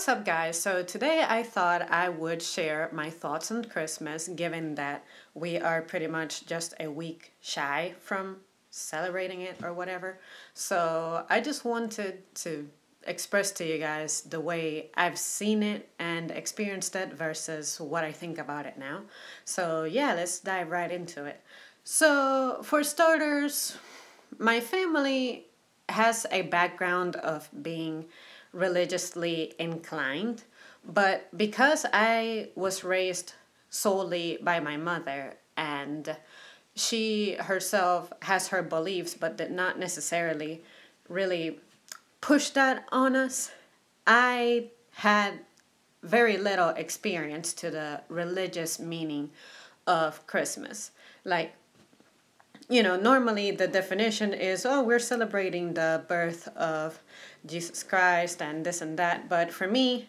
What's up, guys? So today I thought I would share my thoughts on Christmas, given that we are pretty much just a week shy from celebrating it or whatever. So I just wanted to express to you guys the way I've seen it and experienced it versus what I think about it now. So yeah, let's dive right into it. So for starters, my family has a background of being religiously inclined, but because I was raised solely by my mother and she herself has her beliefs but did not necessarily really push that on us, I had very little experience to the religious meaning of Christmas. Like, normally the definition is, oh, we're celebrating the birth of Jesus Christ and this and that. But for me,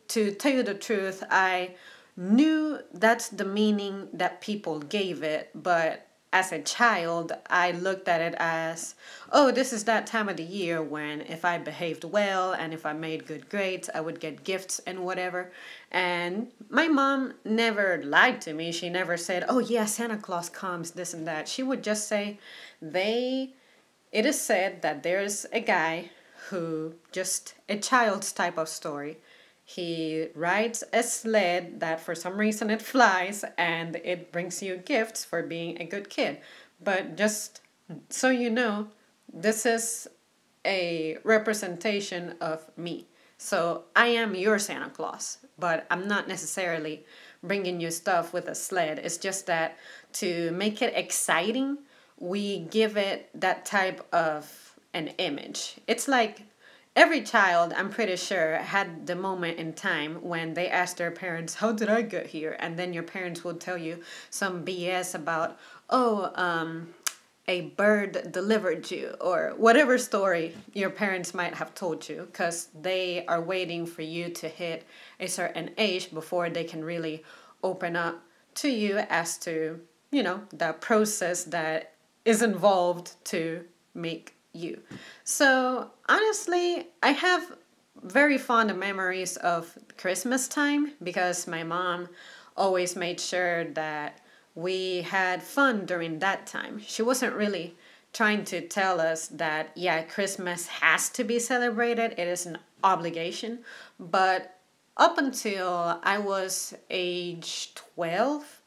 to tell you the truth, I knew that's the meaning that people gave it. But as a child, I looked at it as, oh, this is that time of the year when if I behaved well and if I made good grades, I would get gifts and whatever. And my mom never lied to me. She never said, oh, yeah, Santa Claus comes, this and that. She would just say, it is said that there's a guy who, just a child's type of story, he rides a sled that for some reason it flies and it brings you gifts for being a good kid. But just so you know, this is a representation of me. So I am your Santa Claus, but I'm not necessarily bringing you stuff with a sled. It's just that to make it exciting, we give it that type of an image. It's like every child, I'm pretty sure, had the moment in time when they asked their parents, how did I get here? And then your parents would tell you some BS about, a bird delivered you, or whatever story your parents might have told you, because they are waiting for you to hit a certain age before they can really open up to you as to, the process that is involved to make you. So honestly, I have very fond memories of Christmas time because my mom always made sure that we had fun during that time. She wasn't really trying to tell us that, yeah, Christmas has to be celebrated. It is an obligation. But up until I was age 12,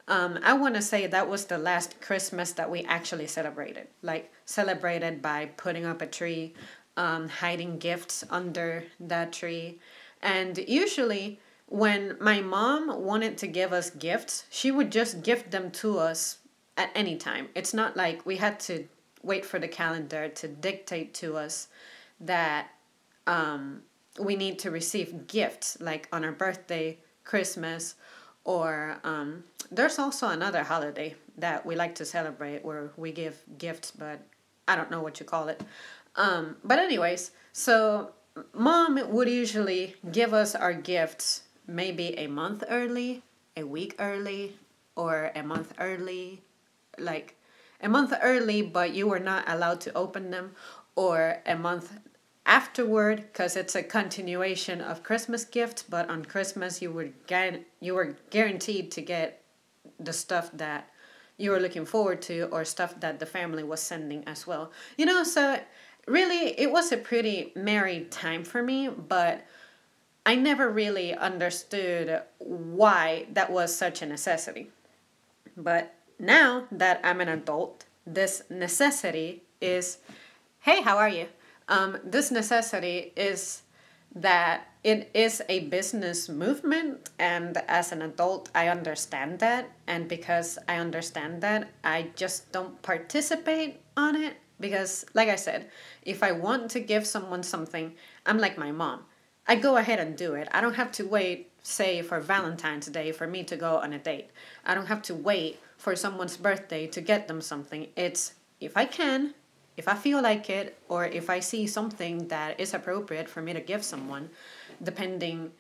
I want to say that was the last Christmas that we actually celebrated. Like, celebrated by putting up a tree, hiding gifts under that tree. And usually, when my mom wanted to give us gifts, she would just gift them to us at any time. It's not like we had to wait for the calendar to dictate to us that we need to receive gifts, like on our birthday, Christmas, or there's also another holiday that we like to celebrate where we give gifts, but I don't know what you call it. But anyways, so mom would usually give us our gifts maybe a month early, a week early, or a month early. Like a month early, but you were not allowed to open them, or a month afterward, because it's a continuation of Christmas gifts, but on Christmas you were guaranteed to get the stuff that you were looking forward to, or stuff that the family was sending as well. So really it was a pretty merry time for me, but I never really understood why that was such a necessity. But now that I'm an adult, this necessity is, hey, how are you? This necessity is that it is a business movement, and as an adult, I understand that. And because I understand that, I just don't participate on it because, like I said, if I want to give someone something, I'm like my mom. I go ahead and do it. I don't have to wait, say, for Valentine's Day for me to go on a date. I don't have to wait for someone's birthday to get them something. It's if I can, if I feel like it, or if I see something that is appropriate for me to give someone, depending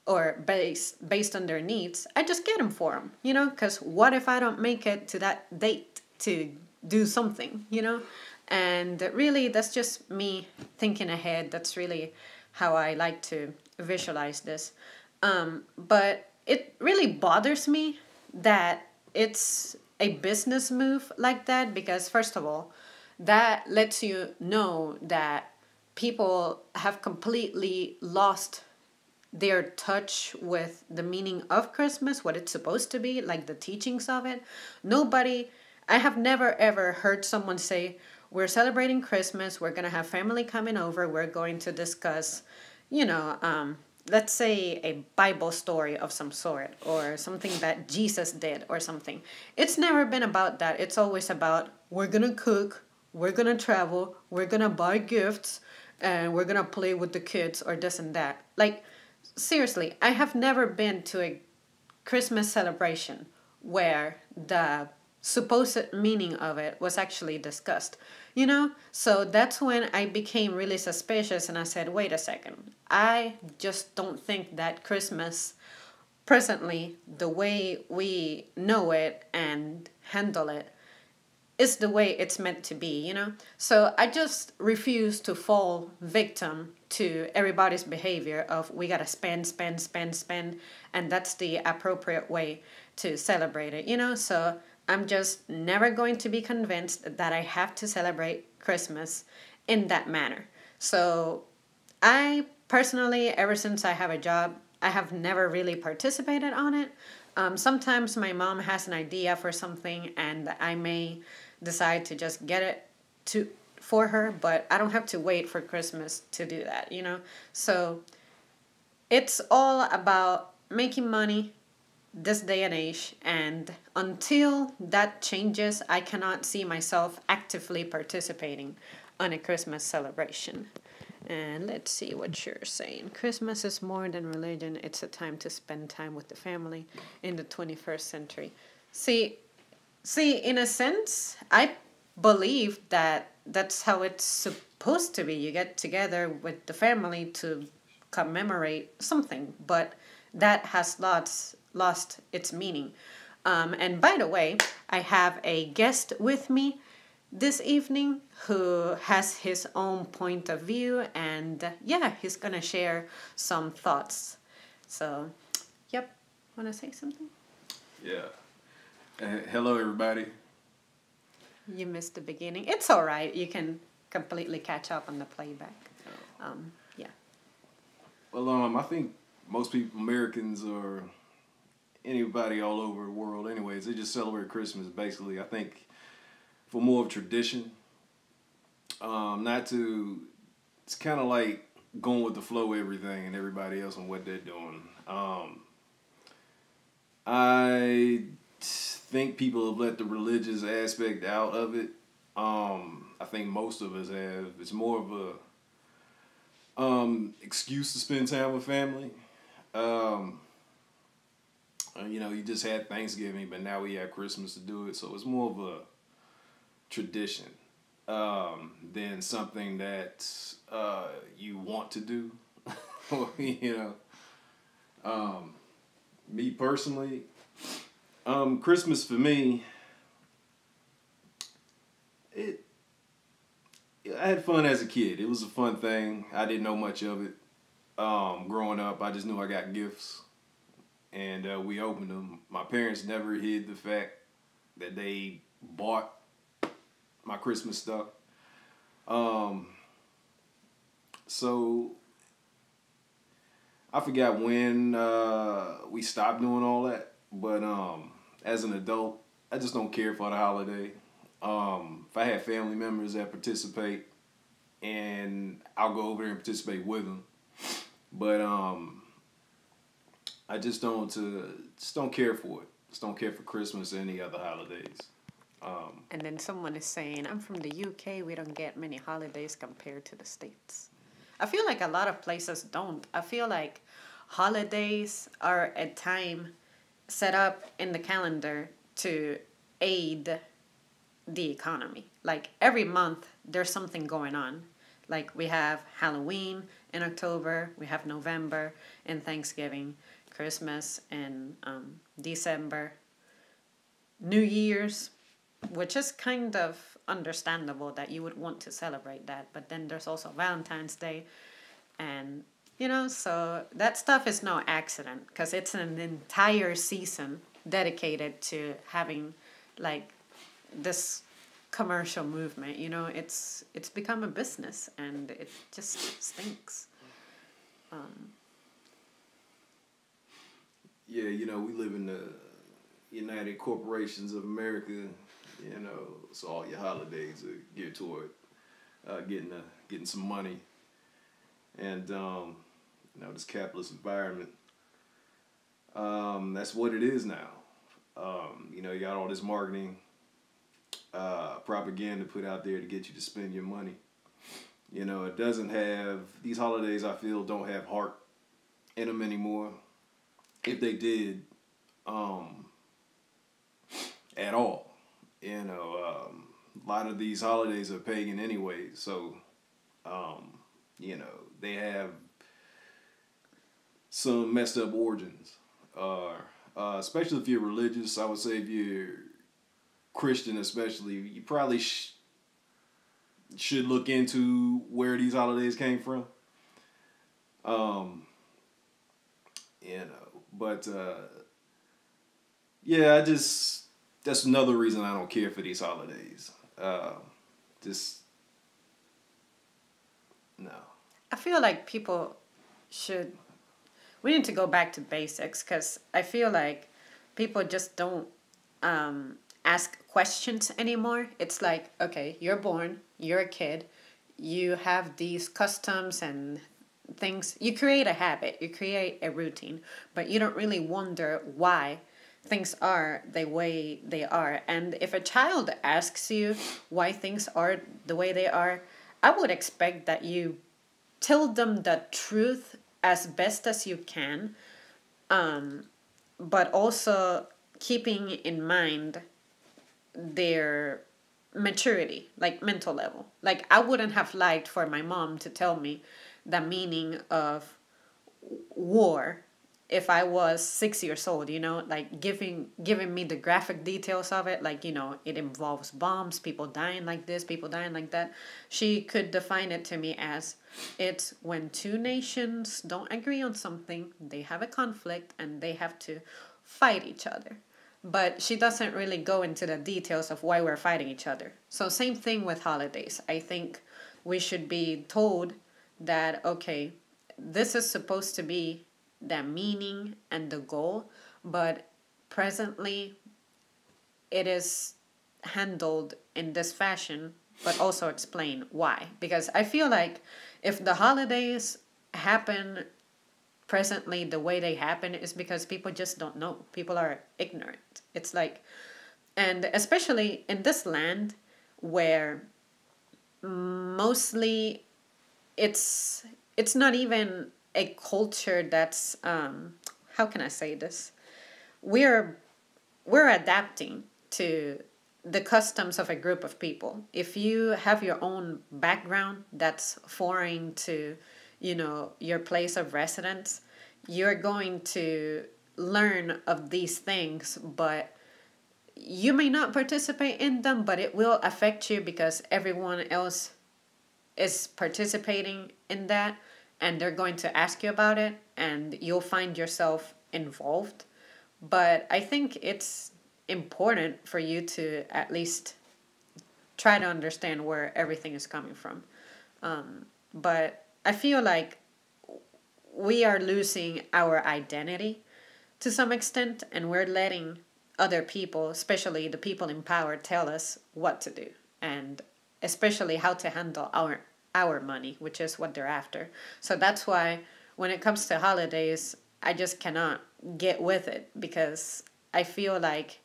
or based on their needs, I just get them for them, because what if I don't make it to that date to do something, And really, that's just me thinking ahead. That's really how I like to visualize this. But it really bothers me that it's a business move like that because, first of all, that lets you know that people have completely lost their touch with the meaning of Christmas, what it's supposed to be, like the teachings of it. Nobody, I have never ever heard someone say, we're celebrating Christmas, we're going to have family coming over, we're going to discuss, you know, let's say a Bible story of some sort or something that Jesus did or something. It's never been about that. It's always about, we're going to cook, we're going to travel, we're going to buy gifts, and we're going to play with the kids or this and that. Like, seriously, I have never been to a Christmas celebration where the supposed meaning of it was actually discussed, you know? So that's when I became really suspicious and I said, wait a second. I just don't think that Christmas, presently, the way we know it and handle it, is the way it's meant to be, you know? So I just refuse to fall victim to everybody's behavior of we gotta spend, spend, spend, spend, and that's the appropriate way to celebrate it, you know? So I'm just never going to be convinced that I have to celebrate Christmas in that manner. So I personally, ever since I have a job, I have never really participated on it. Sometimes my mom has an idea for something and I may decide to just get it to for her, but I don't have to wait for Christmas to do that, you know? So it's all about making money this day and age, and until that changes, I cannot see myself actively participating on a Christmas celebration. And let's see what you're saying. Christmas is more than religion. It's a time to spend time with the family in the 21st century. See, in a sense, I believe that that's how it's supposed to be. You get together with the family to commemorate something, but that has lost its meaning. And by the way, I have a guest with me this evening who has his own point of view, and yeah, he's gonna share some thoughts. So, yep, want to say something? Yeah. Hello, everybody. You missed the beginning. It's all right. You can completely catch up on the playback. Yeah. Well, I think most people, Americans or anybody all over the world, anyways, they just celebrate Christmas. Basically, I think for more of tradition. Not to. It's kind of like going with the flow, everything and everybody else and what they're doing. I think people have let the religious aspect out of it. I think most of us have. It's more of a excuse to spend time with family. You just had Thanksgiving, but now we have Christmas to do it, so it's more of a tradition than something that you want to do. Me personally, Christmas for me, I had fun as a kid. It was a fun thing. I didn't know much of it. Growing up, I just knew I got gifts, and we opened them. My parents never hid the fact that they bought my Christmas stuff. So I forgot when we stopped doing all that, but as an adult, I just don't care for the holiday. If I have family members that participate, and I'll go over there and participate with them, but I just don't care for it. Just don't care for Christmas or any other holidays. And then someone is saying, I'm from the UK, we don't get many holidays compared to the States. I feel like a lot of places don't. I feel like holidays are a time set up in the calendar to aid the economy. Like every month, there's something going on. Like we have Halloween in October, we have November and Thanksgiving, Christmas in December, New Year's, which is kind of understandable that you would want to celebrate that. But then there's also Valentine's Day. And, you know, so that stuff is no accident because it's an entire season dedicated to having like this commercial movement. You know, it's become a business and it just stinks. Yeah, we live in the United Corporations of America. So all your holidays are geared toward getting some money, and this capitalist environment. That's what it is now. You got all this marketing, propaganda put out there to get you to spend your money. It doesn't have these holidays. I feel don't have heart in them anymore. If they did, at all, a lot of these holidays are pagan anyway. So, they have some messed up origins. Especially if you're religious, I would say if you're Christian, especially, you probably should look into where these holidays came from. But yeah, that's another reason I don't care for these holidays. Just no. I feel like people should. We need to go back to basics because I feel like people just don't ask questions anymore. It's like, okay, you're born, you're a kid, you have these customs and things. You create a habit, you create a routine, but you don't really wonder why things are the way they are. And if a child asks you why things are the way they are, I would expect that you tell them the truth as best as you can, but also keeping in mind their maturity, like mental level. Like I wouldn't have liked for my mom to tell me the meaning of war if I was 6 years old, like giving me the graphic details of it, like, it involves bombs, people dying like this, people dying like that. She could define it to me as it's when two nations don't agree on something, they have a conflict and they have to fight each other. But she doesn't really go into the details of why we're fighting each other. So same thing with holidays. I think we should be told that, okay, this is supposed to be the meaning and the goal, but presently it is handled in this fashion, but also explain why. Because I feel like if the holidays happen presently the way they happen is because people just don't know. People are ignorant. It's like, and especially in this land where mostly it's not even a culture that's how can I say this? We're adapting to the customs of a group of people. If you have your own background that's foreign to, your place of residence, you're going to learn of these things, but you may not participate in them, but it will affect you because everyone else is participating in that and they're going to ask you about it and you'll find yourself involved. But I think it's important for you to at least try to understand where everything is coming from. But I feel like we are losing our identity to some extent, and we're letting other people, especially the people in power, tell us what to do, and especially how to handle our money, which is what they're after. So that's why when it comes to holidays, I just cannot get with it because I feel like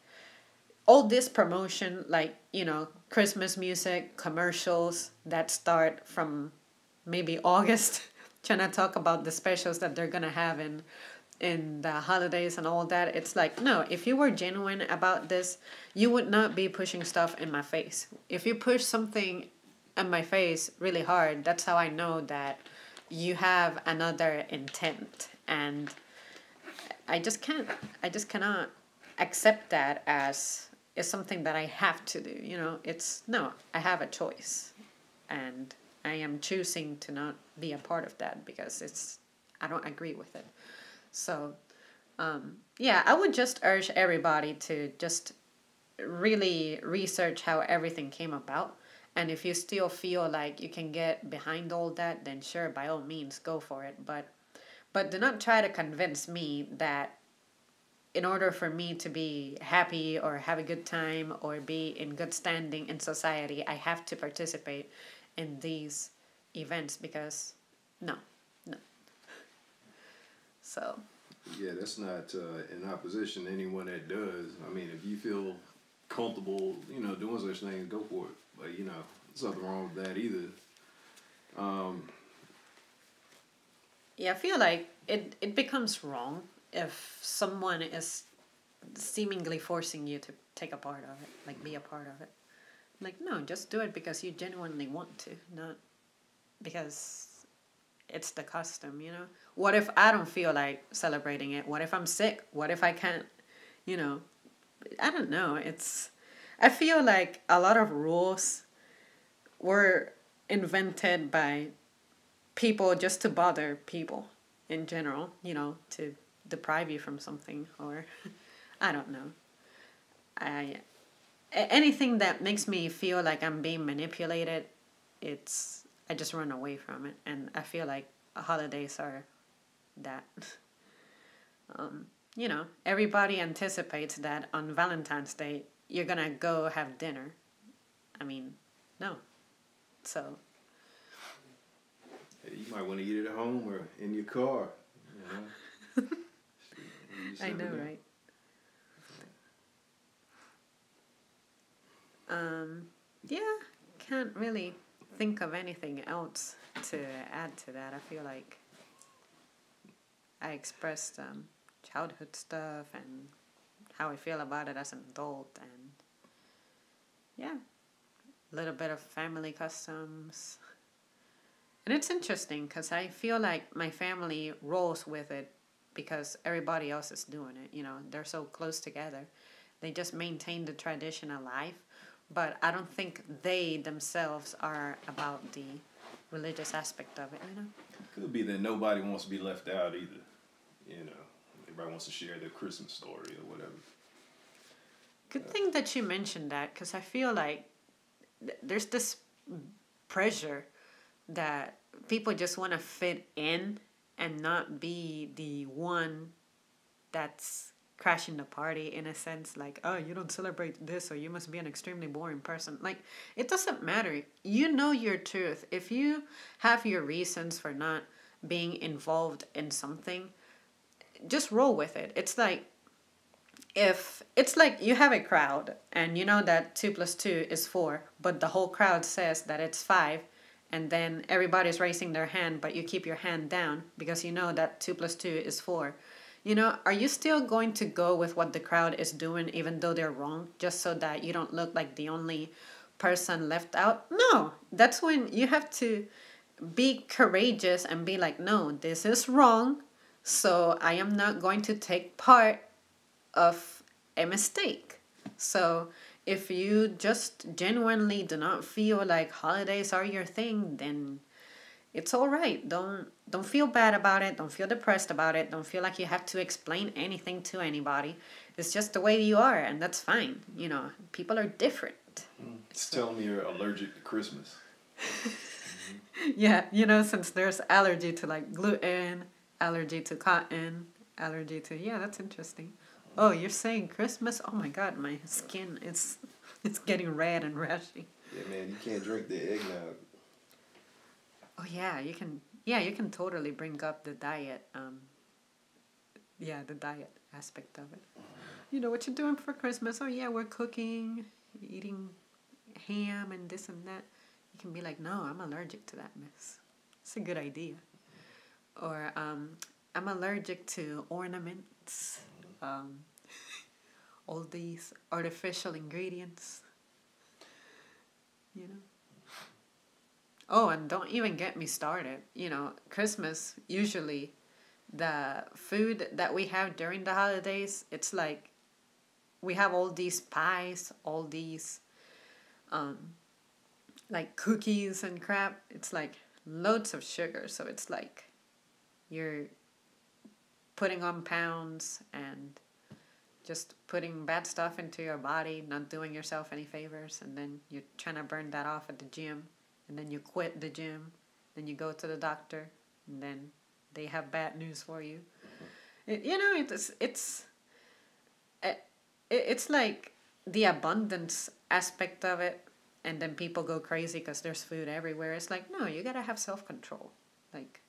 all this promotion, like, Christmas music, commercials that start from maybe August, trying to talk about the specials that they're going to have in the holidays and all that. It's like, no, if you were genuine about this, you would not be pushing stuff in my face. If you push something in my face really hard, that's how I know that you have another intent. And I just cannot accept that as is something that I have to do. It's no, I have a choice, and I am choosing to not be a part of that because I don't agree with it. So, yeah, I would just urge everybody to just really research how everything came about. And if you still feel like you can get behind all that, then sure, by all means, go for it. But do not try to convince me that in order for me to be happy or have a good time or be in good standing in society, I have to participate in these events because no, no. So, Yeah, that's not in opposition to anyone that does. I mean, if you feel comfortable, doing such things, go for it. But there's nothing wrong with that either. Um, yeah, I feel like it becomes wrong if someone is seemingly forcing you to take a part of it, like be a part of it. Like, no, just do it because you genuinely want to, not because it's the custom, you know? What if I don't feel like celebrating it? What if I'm sick? What if I can't, you know? I don't know. I feel like a lot of rules were invented by people just to bother people in general, to deprive you from something or I don't know. I anything that makes me feel like I'm being manipulated, I just run away from it, and I feel like holidays are that. Everybody anticipates that on Valentine's Day you're gonna go have dinner. I mean, no. So hey, you might want to eat it at home or in your car. I know, right? Yeah, can't really think of anything else to add to that. I feel like I expressed childhood stuff and how I feel about it as an adult, and yeah, a little bit of family customs. And it's interesting because I feel like my family rolls with it because everybody else is doing it. They're so close together. They just maintain the tradition alive. But I don't think they themselves are about the religious aspect of it. Could be that nobody wants to be left out either. Everybody wants to share their Christmas story or whatever. Good thing that you mentioned that because I feel like there's this pressure that people just want to fit in and not be the one that's crashing the party in a sense, like, oh, you don't celebrate this, or you must be an extremely boring person. Like, it doesn't matter. You know your truth. If you have your reasons for not being involved in something, just roll with it. It's like if it's like you have a crowd and you know that 2 plus 2 is 4, but the whole crowd says that it's 5, and then everybody's raising their hand, but you keep your hand down because you know that 2 plus 2 is 4. Are you still going to go with what the crowd is doing even though they're wrong, just so that you don't look like the only person left out? No, that's when you have to be courageous and be like, no, this is wrong, so I am not going to take part of a mistake. So if you just genuinely do not feel like holidays are your thing, then it's all right. Don't feel bad about it. Don't feel depressed about it. Don't feel like you have to explain anything to anybody. It's just the way you are, and that's fine. People are different. Just tell me you're allergic to Christmas. Yeah, since there's allergy to like gluten, allergy to cotton, allergy to that's interesting. Oh, you're saying Christmas? Oh my God, my skin is it's getting red and rashy. Yeah, man, you can't drink the eggnog. Oh yeah, you can. Yeah, you can totally bring up the diet. The diet aspect of it. What you're doing for Christmas? Oh yeah, we're cooking, eating ham and this and that. You can be like, no, I'm allergic to that mess. It's a good idea. Or I'm allergic to ornaments. All these artificial ingredients. Oh, and don't even get me started. Christmas, usually the food that we have during the holidays, it's like we have all these pies, all these like cookies and crap. It's like loads of sugar. So it's like you're putting on pounds and just putting bad stuff into your body, not doing yourself any favors, and then you're trying to burn that off at the gym, and then you quit the gym, then you go to the doctor, and then they have bad news for you. It's like the abundance aspect of it, and then people go crazy because there's food everywhere. It's like, no, you gotta have self-control. Like,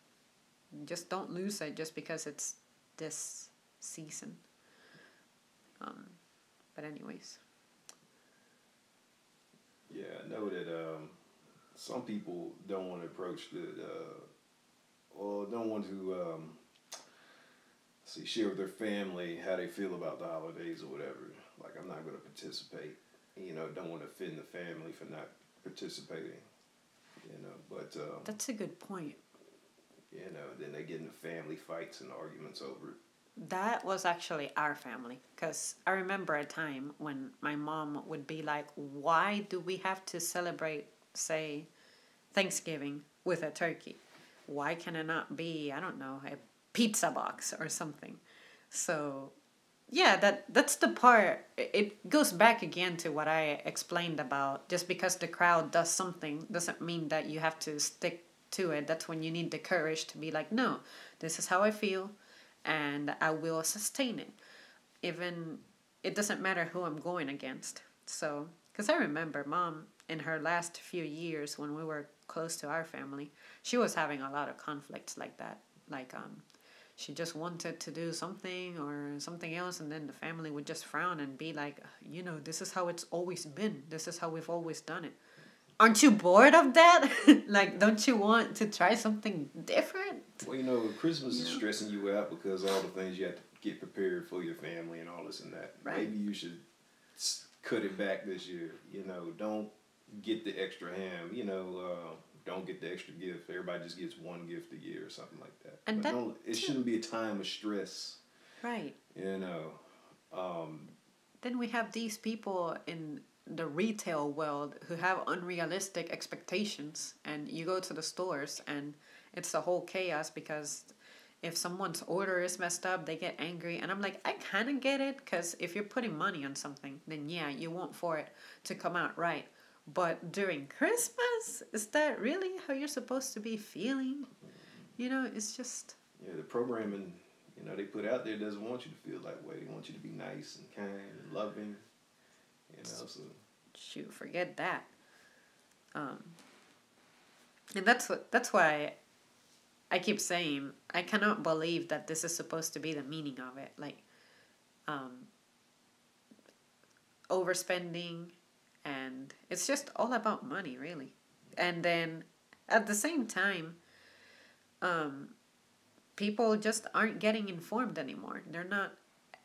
just don't lose it just because it's this season. But anyways. Yeah, I know that some people don't want to approach or don't want to share with their family how they feel about the holidays or whatever. Like, I'm not going to participate. Don't want to offend the family for not participating. But That's a good point. then they get into family fights and arguments over it. That was actually our family, because I remember a time when my mom would be like, why do we have to celebrate, say, Thanksgiving with a turkey? Why can it not be, I don't know, a pizza box or something? So, yeah, that's the part. It goes back again to what I explained about just because the crowd does something doesn't mean that you have to stick to it. That's when you need the courage to be like, no, this is how I feel, and I will sustain it. Even, it doesn't matter who I'm going against. So, because I remember Mom, in her last few years when we were close to our family, she was having a lot of conflicts like that. Like, she just wanted to do something or something else, and then the family would just frown and be like, this is how it's always been. This is how we've always done it. Aren't you bored of that? Like, don't you want to try something different? Well, Christmas is stressing you out because all the things you have to get prepared for your family and all this and that. Right. Maybe you should cut it back this year. Don't get the extra ham. Don't get the extra gift. Everybody just gets one gift a year or something like that. And it shouldn't be a time of stress. Right. Then we have these people in the retail world who have unrealistic expectations, and you go to the stores and it's a whole chaos because if someone's order is messed up, they get angry. And I'm like, I kind of get it, because if you're putting money on something, then yeah, you want for it to come out right. But during Christmas, is that really how you're supposed to be feeling? It's just... Yeah, the programming, they put out there doesn't want you to feel that way. They want you to be nice and kind and loving, so... Shoot, forget that. And that's why I keep saying, I cannot believe that this is supposed to be the meaning of it. Like, overspending, and it's just all about money, really. And then at the same time, people just aren't getting informed anymore. They're not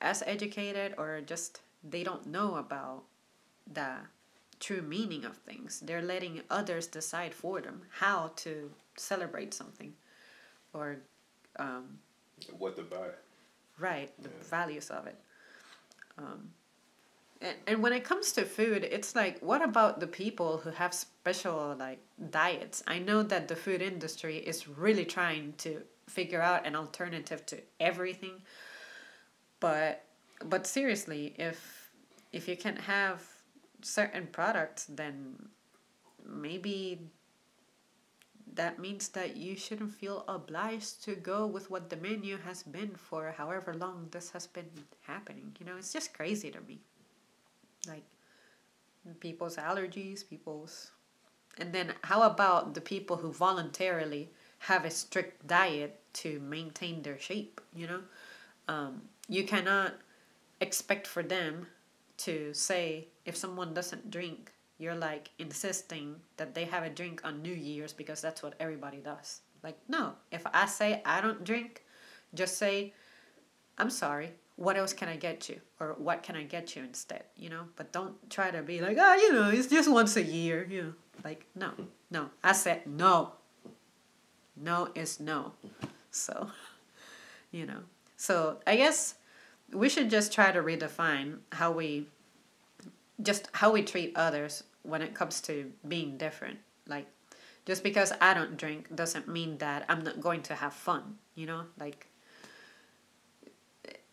as educated, or just they don't know about the true meaning of things. They're letting others decide for them how to celebrate something, or what to buy. Right, the values of it. And when it comes to food, it's like, what about the people who have special, like, diets? I know that the food industry is really trying to figure out an alternative to everything. But seriously, if you can have certain products, then maybe that means that you shouldn't feel obliged to go with what the menu has been for however long this has been happening. It's just crazy to me. Like, people's allergies, and then how about the people who voluntarily have a strict diet to maintain their shape? You cannot expect for them to say, if someone doesn't drink, you're like insisting that they have a drink on New Year's because that's what everybody does. Like, no, if I say I don't drink, just say, I'm sorry, what else can I get you? Or what can I get you instead? But don't try to be like, it's just once a year. Like, no. I said no. No is no. So, So I guess we should just try to redefine how we treat others when it comes to being different. Like, Just because I don't drink doesn't mean that I'm not going to have fun, you know? Like,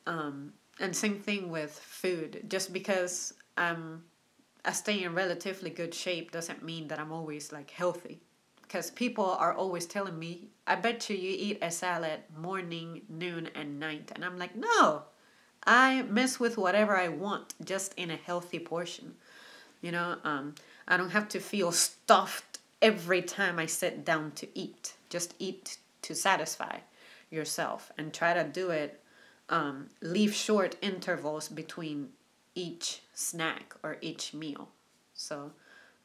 and same thing with food. Just because I stay in relatively good shape doesn't mean that I'm always like healthy. Because people are always telling me, I bet you eat a salad morning, noon, and night. And I'm like, no, I mess with whatever I want, just in a healthy portion. You know, I don't have to feel stuffed every time I sit down to eat. Just eat to satisfy yourself and try to do it. Leave short intervals between each snack or each meal. So,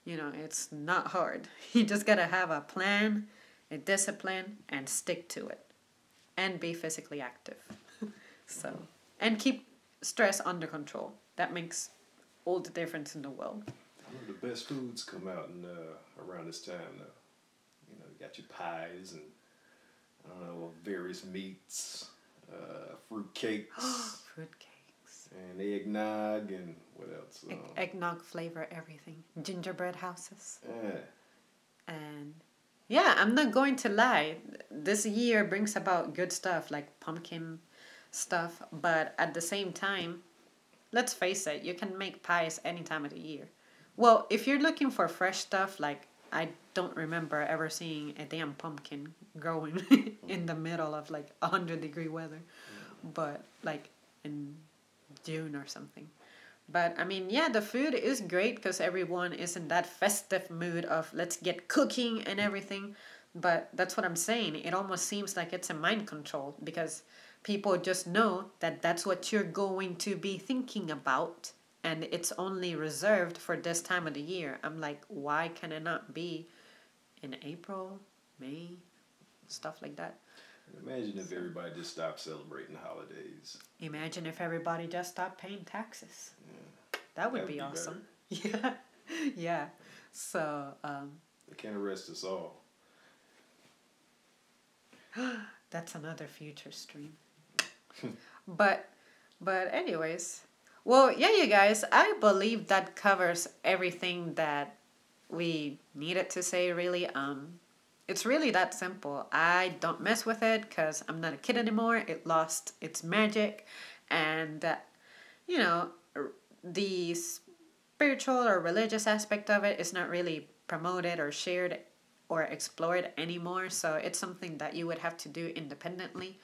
it's not hard. You just gotta have a plan, a discipline, and stick to it. And be physically active. So, and keep stress under control. That makes all the difference in the world. The best foods come out in around this time though. You got your pies and I don't know, various meats, fruit cakes. Fruit cakes. And eggnog and what else? Eggnog flavor everything. Gingerbread houses. Yeah. And yeah, I'm not going to lie. This year brings about good stuff like pumpkin stuff, but at the same time, let's face it, you can make pies any time of the year. Well, if you're looking for fresh stuff, like I don't remember ever seeing a damn pumpkin growing in the middle of like 100-degree weather, but like in June or something. But I mean, yeah, the food is great because everyone is in that festive mood of let's get cooking and everything. But that's what I'm saying. It almost seems like it's a mind control because people just know that that's what you're going to be thinking about. And it's only reserved for this time of the year. I'm like, why can it not be in April, May, stuff like that? Imagine if everybody just stopped celebrating the holidays. Imagine if everybody just stopped paying taxes. Yeah. That would be awesome. Better. Yeah. Yeah. So, they can't arrest us all. that's another future stream. But anyways, well, yeah, you guys, I believe that covers everything that we needed to say, really. It's really that simple. I don't mess with it because I'm not a kid anymore. It lost its magic. And, the spiritual or religious aspect of it is not really promoted or shared or explored anymore. So it's something that you would have to do independently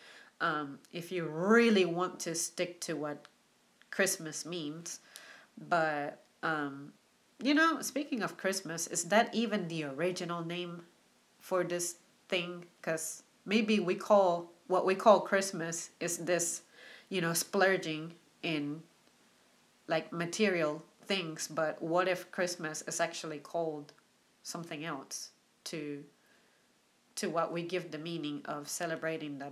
if you really want to stick to what Christmas means. But, speaking of Christmas, is that even the original name for this thing? Because maybe what we call Christmas is this, splurging in like material things. But what if Christmas is actually called something else to what we give the meaning of celebrating the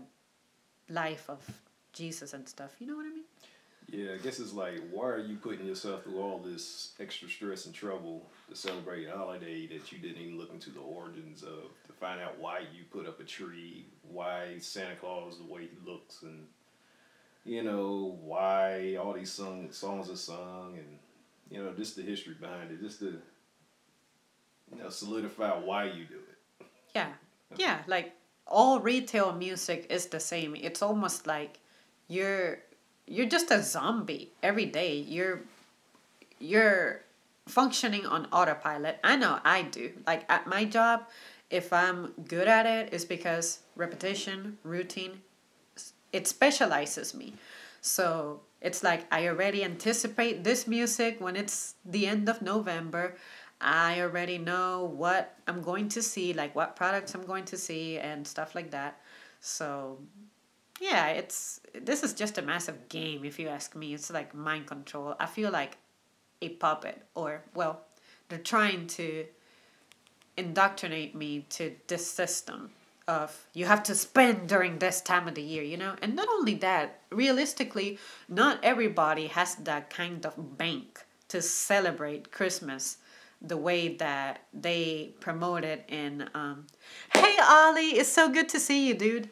life of Jesus and stuff? You know what I mean? Yeah, I guess it's like, why are you putting yourself through all this extra stress and trouble to celebrate a holiday that you didn't even look into the origins of, to find out why you put up a tree, why Santa Claus the way he looks, and, why all these songs are sung, and, just the history behind it, just to, solidify why you do it. Yeah. Yeah, like all retail music is the same. It's almost like you're just a zombie every day. You're functioning on autopilot. I know I do. Like at my job, if I'm good at it, it's because repetition, routine, it specializes me. So it's like I already anticipate this music when it's the end of November. I already know what I'm going to see, like what products I'm going to see and stuff like that. So yeah, this is just a massive game if you ask me. It's like mind control. I feel like a puppet, or well, they're trying to indoctrinate me to this system of you have to spend during this time of the year, And not only that, realistically, not everybody has that kind of bank to celebrate Christmas the way that they promote it in hey Ollie, it's so good to see you, dude.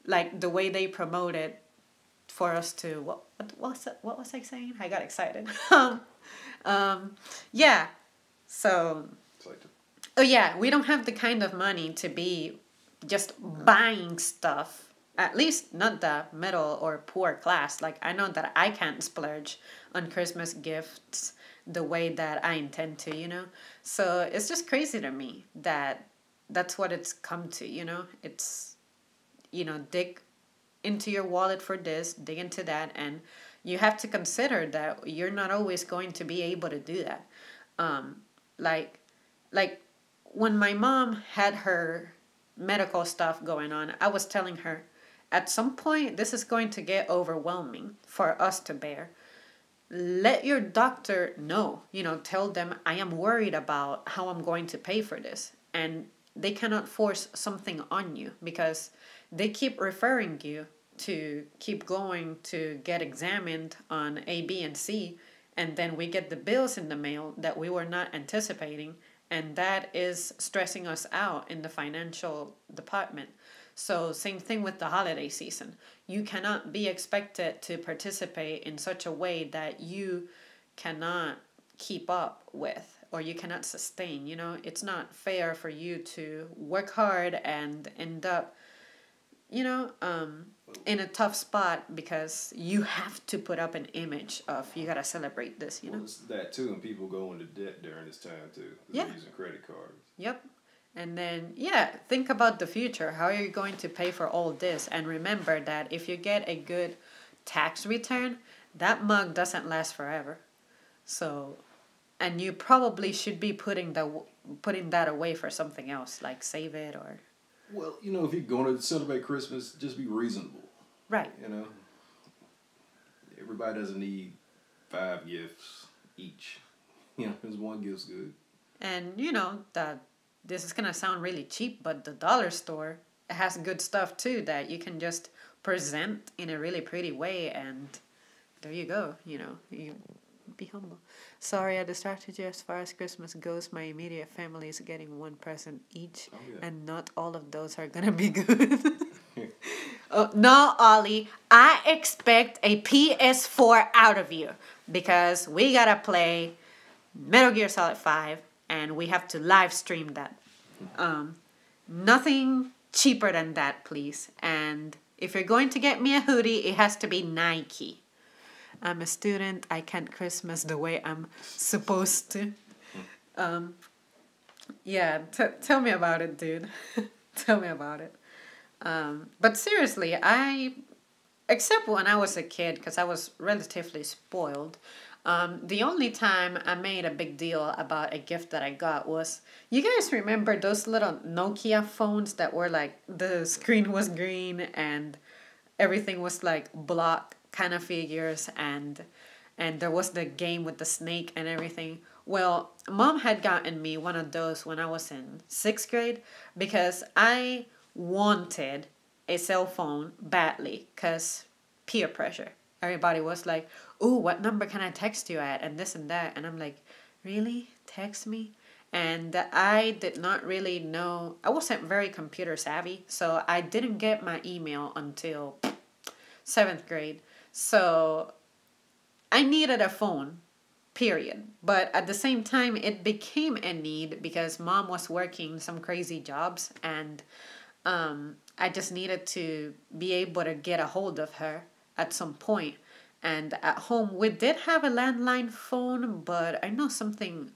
Like the way they promote it for us to what was I saying? I got excited. Yeah. So It's like Oh yeah, we don't have the kind of money to be just buying stuff. At least not the middle or poor class. Like I know that I can't splurge on Christmas gifts the way that I intend to, you know? So it's just crazy to me that that's what it's come to, you know? It's, dig into your wallet for this, dig into that, and you have to consider that you're not always going to be able to do that. Um, like, like when my mom had her medical stuff going on, I was telling her, at some point, this is going to get overwhelming for us to bear. Let your doctor know, tell them I am worried about how I'm going to pay for this. And they cannot force something on you because they keep referring you to keep going to get examined on A, B, and C. And then we get the bills in the mail that we were not anticipating. And that is stressing us out in the financial department. So, same thing with the holiday season. You cannot be expected to participate in such a way that you cannot keep up with or you cannot sustain. It's not fair for you to work hard and end up, you know, um, in a tough spot because you have to put up an image of you gotta celebrate this. Well, it's that too, and people go into debt during this time too. Yeah. They're using credit cards. Yep. And then, think about the future. How are you going to pay for all this? And remember that if you get a good tax return, that mug doesn't last forever. So, and you probably should be putting that away for something else, like save it or. Well, if you're going to celebrate Christmas, just be reasonable. Right. Everybody doesn't need 5 gifts each. Just one gift's good. And this is gonna sound really cheap, but the dollar store has good stuff too that you can just present in a really pretty way, and there you go. You be humble. Sorry, I distracted you. As far as Christmas goes, my immediate family is getting one present each, and not all of those are gonna be good. Oh, no, Ollie, I expect a PS4 out of you because we gotta play Metal Gear Solid 5. And we have to live stream that. Nothing cheaper than that, please. And if you're going to get me a hoodie, it has to be Nike. I'm a student. I can't Christmas the way I'm supposed to. Tell me about it, dude. Tell me about it. But seriously, except when I was a kid, because I was relatively spoiled, the only time I made a big deal about a gift that I got was, you guys remember those little Nokia phones that were like, the screen was green and everything was like block kind of figures and there was the game with the snake and everything? Well, Mom had gotten me one of those when I was in 6th grade because I wanted a cell phone badly because peer pressure. Everybody was like, "Ooh, what number can I text you at?" and this and that. And I'm like, really? Text me? And I did not really know. I wasn't very computer savvy, so I didn't get my email until 7th grade. So I needed a phone, period. But at the same time, it became a need because Mom was working some crazy jobs and I just needed to be able to get a hold of her at some point. And at home, we did have a landline phone, but I know something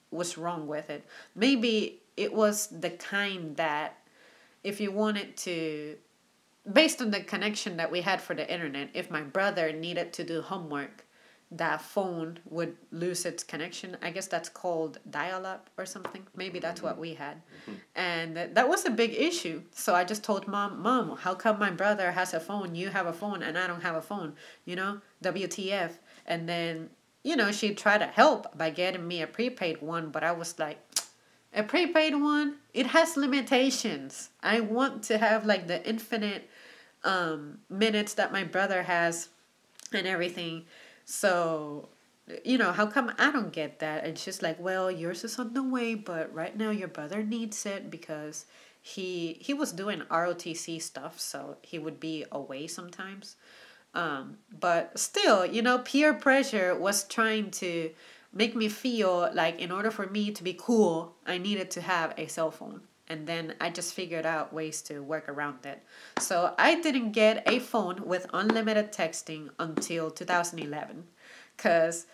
was wrong with it. Maybe it was the kind that if you wanted to, based on the connection that we had for the internet, if my brother needed to do homework, that phone would lose its connection. I guess that's called dial-up or something. Maybe that's what we had. And that was a big issue. So I just told Mom, how come my brother has a phone, you have a phone, and I don't have a phone? WTF. And then, she tried to help by getting me a prepaid one, but I was like, a prepaid one? It has limitations. I want to have like the infinite minutes that my brother has and everything. So, how come I don't get that? And she's like, well, yours is on the way, but right now your brother needs it because he was doing ROTC stuff, so he would be away sometimes. But still, peer pressure was trying to make me feel like in order for me to be cool, I needed to have a cell phone. And then I just figured out ways to work around it. So I didn't get a phone with unlimited texting until 2011 because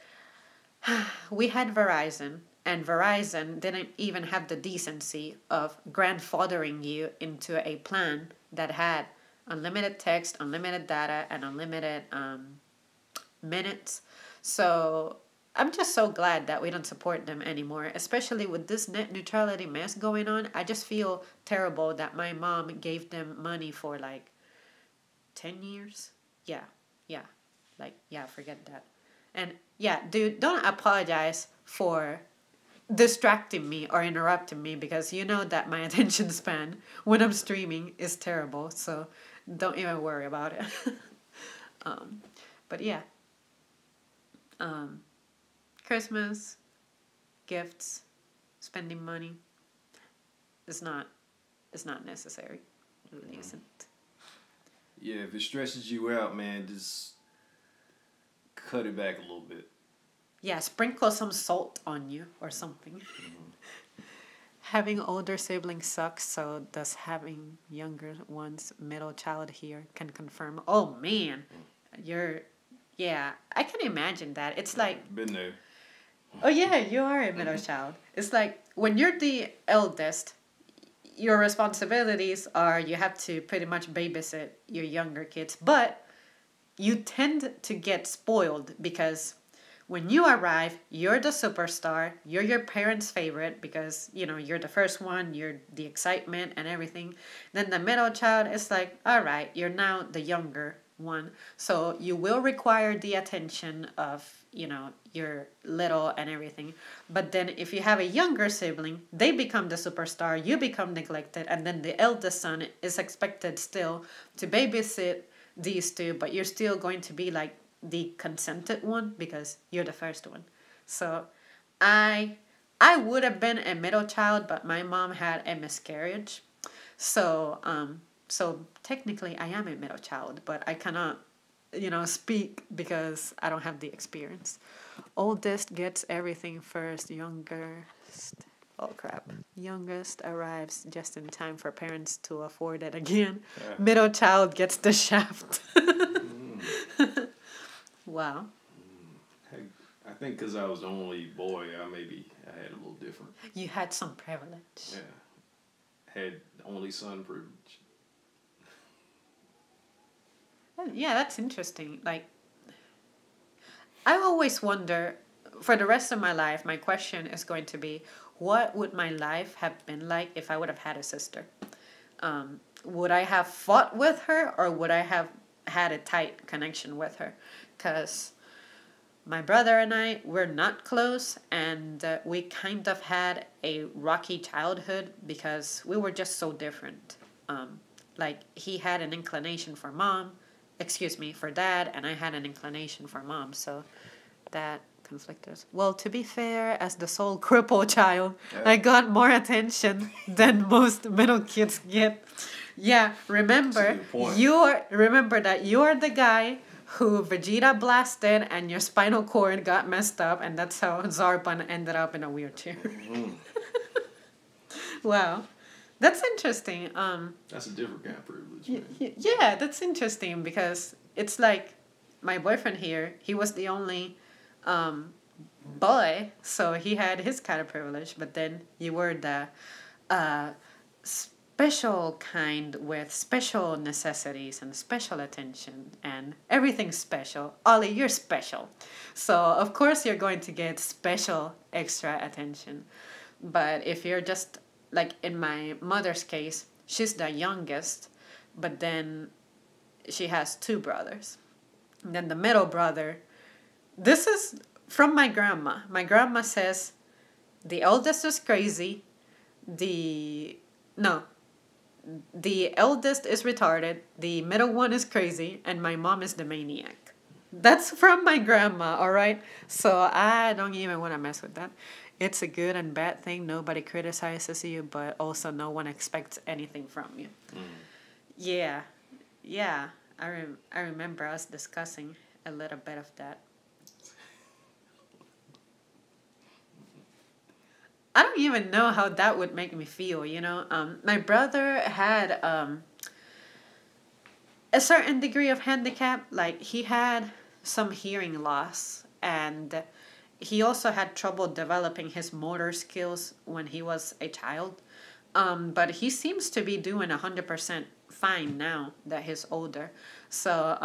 we had Verizon, and Verizon didn't even have the decency of grandfathering you into a plan that had unlimited text, unlimited data, and unlimited minutes. So I'm just so glad that we don't support them anymore, especially with this net neutrality mess going on. I just feel terrible that my mom gave them money for like 10 years. Yeah, yeah. Like, yeah, forget that. And yeah, dude, don't apologize for distracting me or interrupting me because you know that my attention span when I'm streaming is terrible. So don't even worry about it. um, but yeah. Christmas, gifts, spending money is not necessary. It really isn't. Yeah, if it stresses you out, man, just cut it back a little bit. Yeah, sprinkle some salt on you or something. Having older siblings sucks, so does having younger ones. Middle child here can confirm. Oh man, yeah, I can imagine that. It's like, been there. Oh yeah, you are a middle child. It's like when you're the eldest, your responsibilities are you have to pretty much babysit your younger kids, but you tend to get spoiled because when you arrive, you're the superstar, you're your parents' favorite because, you're the first one, you're the excitement and everything. Then the middle child is like, all right, you're now the younger one. So you will require the attention of, your little and everything. But then if you have a younger sibling, they become the superstar, you become neglected, and then the eldest son is expected still to babysit these two, but you're still going to be like the consented one because you're the first one. So I would have been a middle child, but my mom had a miscarriage. So so technically I am a middle child, but I cannot speak because I don't have the experience. Oldest gets everything first, youngest oh crap. Youngest arrives just in time for parents to afford it again. Yeah. Middle child gets the shaft. Wow. I think because I was the only boy, I had a little different. You had some privilege. Yeah. Had only son privilege. Yeah, that's interesting. Like, I always wonder, for the rest of my life, my question is going to be, what would my life have been like if I would have had a sister? Would I have fought with her or would I have had a tight connection with her? Because my brother and I were not close, and we kind of had a rocky childhood because we were just so different. Like, he had an inclination for for dad, and I had an inclination for mom, so that conflicted. Well, to be fair, as the sole crippled child, I got more attention than most middle kids get. Yeah, remember that you're the guy who Vegeta blasted and your spinal cord got messed up, and that's how Zarpan ended up in a wheelchair. Mm-hmm. Wow. That's interesting. That's a different kind of privilege. Yeah, that's interesting because it's like my boyfriend here, he was the only boy, so he had his kind of privilege, but then you were the special kind with special necessities and special attention and everything special. Ollie, you're special. So, of course, you're going to get special extra attention. But if you're just, like in my mother's case, she's the youngest, but then she has two brothers. And then the middle brother, this is from my grandma. My grandma says the eldest is crazy, the eldest is retarded, the middle one is crazy, and my mom is the maniac. That's from my grandma, all right? So I don't even want to mess with that. It's a good and bad thing. Nobody criticizes you, but also no one expects anything from you. Mm. Yeah. I remember us discussing a little bit of that. don't even know how that would make me feel, you know. My brother had a certain degree of handicap. Like, he had some hearing loss, and he also had trouble developing his motor skills when he was a child. But he seems to be doing 100% fine now that he's older. So,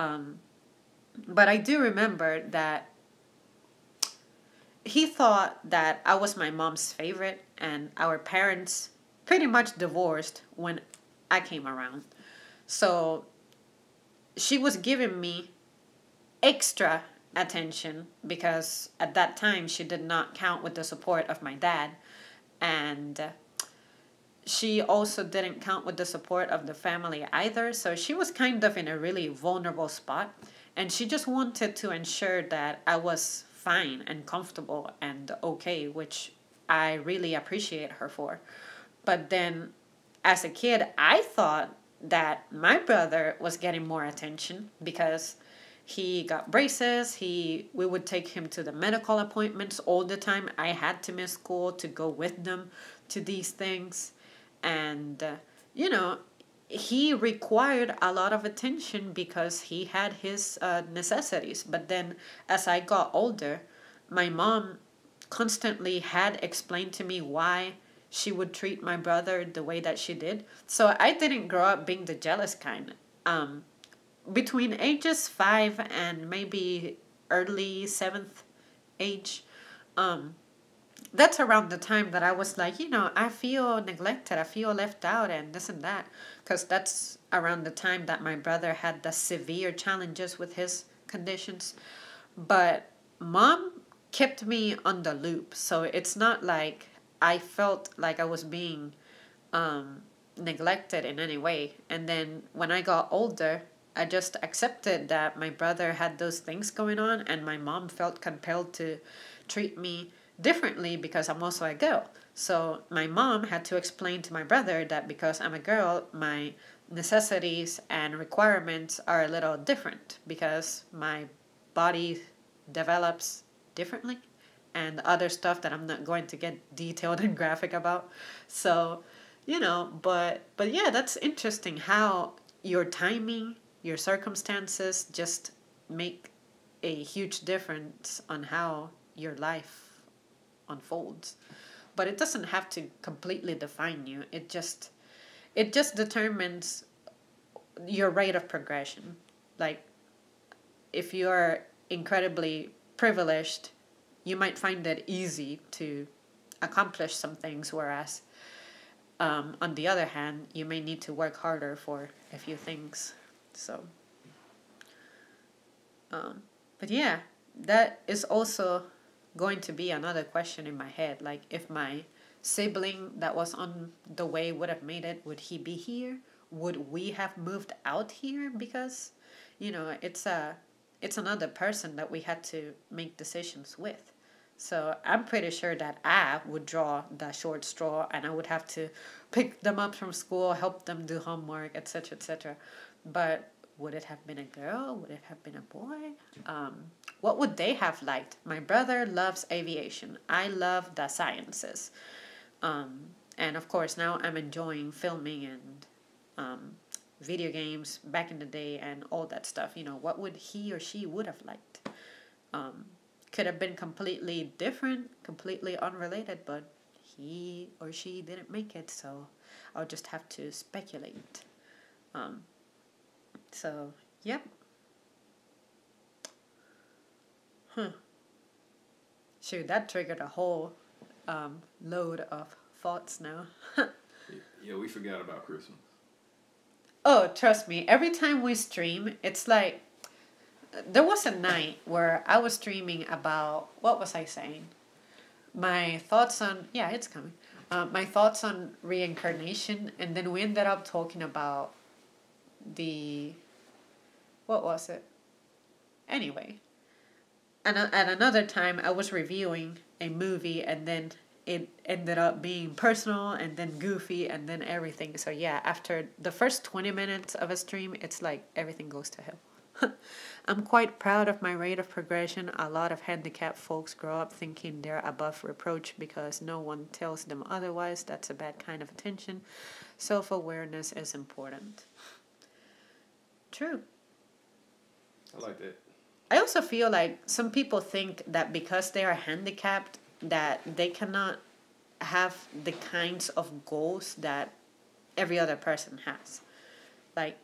but I do remember that he thought that I was my mom's favorite, and our parents pretty much divorced when I came around. So she was giving me extra attention because at that time she did not count with the support of my dad, and she also didn't count with the support of the family either. So she was kind of in a really vulnerable spot, and she just wanted to ensure that I was fine and comfortable and okay, which I really appreciate her for. But then as a kid, I thought that my brother was getting more attention because he got braces. We would take him to the medical appointments all the time. I had to miss school to go with them to these things. And, you know, he required a lot of attention because he had his necessities. But then as I got older, my mom constantly had explained to me why she would treat my brother the way that she did. So I didn't grow up being the jealous kind. Between ages 5 and maybe early 7th age, that's around the time that I was like, you know, I feel neglected, I feel left out, and this and that. Because that's around the time that my brother had the severe challenges with his conditions. But mom kept me on the loop. So it's not like I felt like I was being neglected in any way. And then when I got older, I just accepted that my brother had those things going on, and my mom felt compelled to treat me differently because I'm also a girl. So my mom had to explain to my brother that because I'm a girl, my necessities and requirements are a little different because my body develops differently and other stuff that I'm not going to get detailed and graphic about. So, you know, but yeah, that's interesting how your timing, your circumstances just make a huge difference on how your life unfolds. But it doesn't have to completely define you. It just determines your rate of progression. Like, if you're incredibly privileged, you might find it easy to accomplish some things, whereas on the other hand, you may need to work harder for a few things. So, but yeah, that is also going to be another question in my head. Like, if my sibling that was on the way would have made it, would he be here? Would we have moved out here? Because, you know, it's another person that we had to make decisions with. So I'm pretty sure that I would draw the short straw, and I would have to pick them up from school, help them do homework, etc., etc. But would it have been a girl? Would it have been a boy? What would they have liked? My brother loves aviation. I love the sciences. And of course, now I'm enjoying filming and video games back in the day and all that stuff. You know, what would he or she would have liked? Could have been completely different, completely unrelated, but he or she didn't make it, so I'll just have to speculate. So, yep. Shoot, that triggered a whole load of thoughts now. Yeah, we forgot about Christmas. Oh, trust me, every time we stream, it's like, there was a night where I was streaming about, what was I saying? My thoughts on, yeah, it's coming. My thoughts on reincarnation, and then we ended up talking about what was it? Anyway, and at another time, I was reviewing a movie, and then it ended up being personal, and then goofy, and then everything. So yeah, after the first 20 minutes of a stream, it's like everything goes to hell. I'm quite proud of my rate of progression. A lot of handicapped folks grow up thinking they're above reproach because no one tells them otherwise. That's a bad kind of attention. Self awareness is important. True. I like that. I also feel like some people think that because they are handicapped, that they cannot have the kinds of goals that every other person has. Like,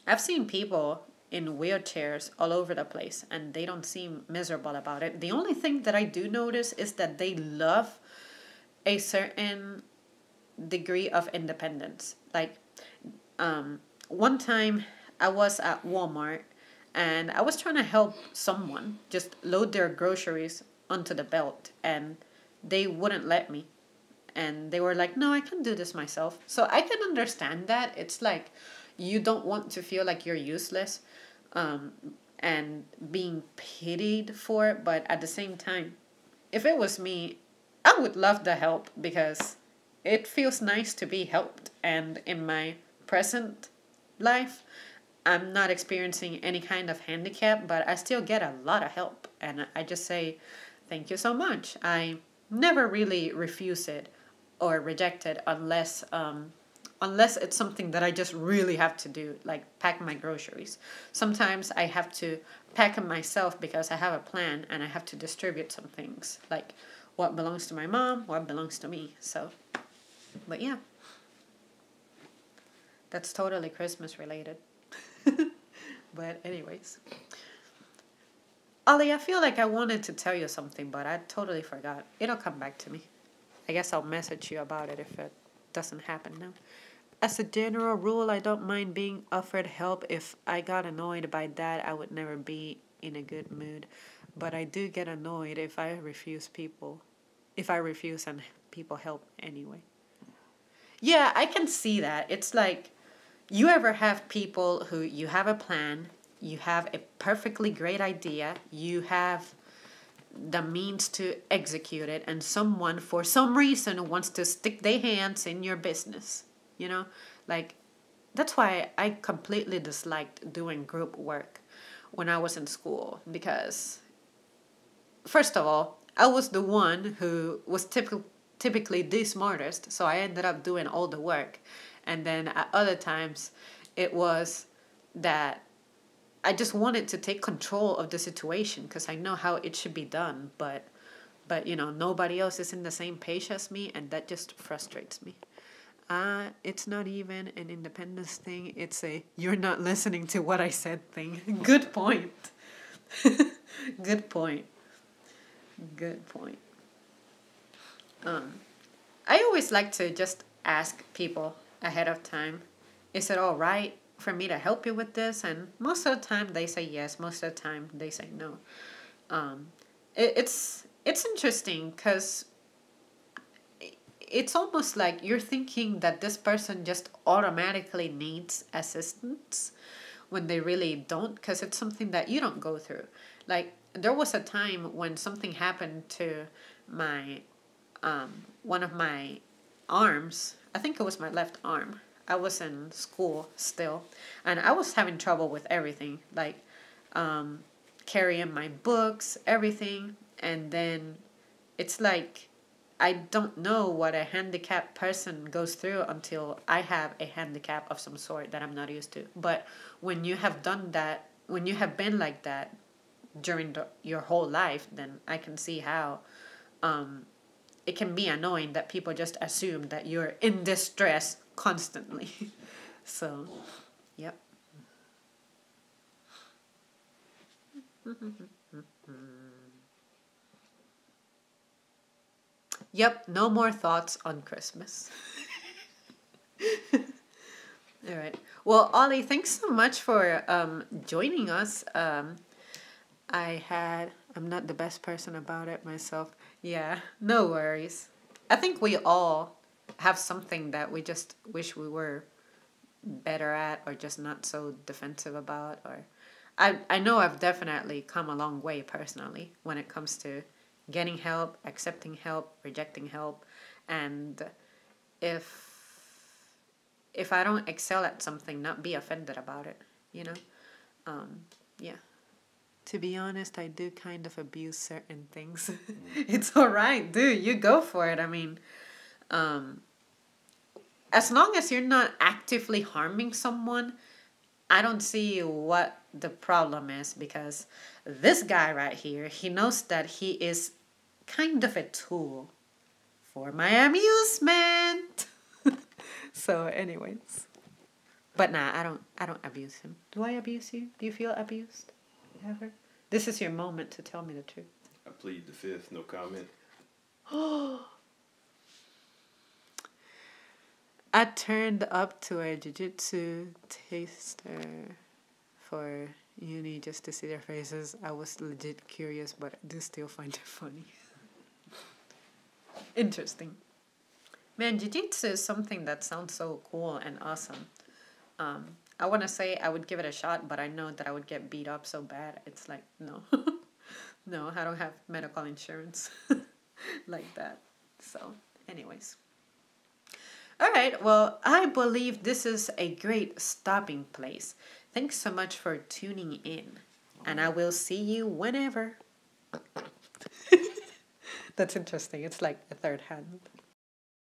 I've seen people in wheelchairs all over the place and they don't seem miserable about it. The only thing that I do notice is that they love a certain degree of independence. Like, one time I was at Walmart and I was trying to help someone just load their groceries onto the belt and they wouldn't let me. And they were like, no, I can do this myself. So I can understand that. It's like you don't want to feel like you're useless and being pitied for it. But at the same time, if it was me, I would love the help because it feels nice to be helped. And in my present life, I'm not experiencing any kind of handicap, but I still get a lot of help. And I just say, thank you so much. I never really refuse it or reject it unless it's something that I just really have to do, like pack my groceries. Sometimes I have to pack them myself because I have a plan and I have to distribute some things, like what belongs to my mom, what belongs to me. So, but yeah, that's totally Christmas related. But anyways, Ollie, I feel like I wanted to tell you something, but I totally forgot. It'll come back to me. I guess I'll message you about it if it doesn't happen now. As a general rule, I don't mind being offered help. If I got annoyed by that, I would never be in a good mood. But I do get annoyed if I refuse and people help anyway. Yeah, I can see that. It's like, you ever have people who you have a plan, you have a perfectly great idea, you have the means to execute it, and someone for some reason wants to stick their hands in your business, you know? Like, that's why I completely disliked doing group work when I was in school, because first of all, I was the one who was typically the smartest, so I ended up doing all the work. And then at other times, it was that I just wanted to take control of the situation because I know how it should be done, but nobody else is in the same page as me, and that just frustrates me. It's not even an independence thing. It's a you're not listening to what I said thing. Good point. Good point. Good point. I always like to just ask people ahead of time, is it all right for me to help you with this? And most of the time they say yes. Most of the time they say no. It's interesting because it's almost like you're thinking that this person just automatically needs assistance when they really don't, because it's something that you don't go through. Like, there was a time when something happened to my one of my arms. I think it was my left arm. I was in school still, and I was having trouble with everything, like carrying my books, everything. And then it's like I don't know what a handicapped person goes through until I have a handicap of some sort that I'm not used to. But when you have done that, when you have been like that during your whole life, then I can see how it can be annoying that people just assume that you're in distress constantly. So, yep. Yep, no more thoughts on Christmas. All right. Well, Ollie, thanks so much for joining us. I'm not the best person about it myself. Yeah, no worries. I think we all have something that we just wish we were better at, or just not so defensive about. Or I know I've definitely come a long way personally when it comes to getting help, accepting help, rejecting help. And if I don't excel at something, not be offended about it, you know? Yeah. To be honest, I do kind of abuse certain things. It's all right, dude. You go for it. I mean, as long as you're not actively harming someone, I don't see what the problem is, because this guy right here, he knows that he is kind of a tool for my amusement. So, anyways, but nah, I don't abuse him. Do I abuse you? Do you feel abused ever? This is your moment to tell me the truth. I plead the fifth, no comment. I turned up to a jiu-jitsu taster for uni just to see their faces. I was legit curious, but I do still find it funny. Interesting. Man, jiu-jitsu is something that sounds so cool and awesome. I want to say I would give it a shot, but I know that I would get beat up so bad. It's like, no. No, I don't have medical insurance like that. So, anyways. All right, well, I believe this is a great stopping place. Thanks so much for tuning in, and I will see you whenever. That's interesting. It's like a third hand.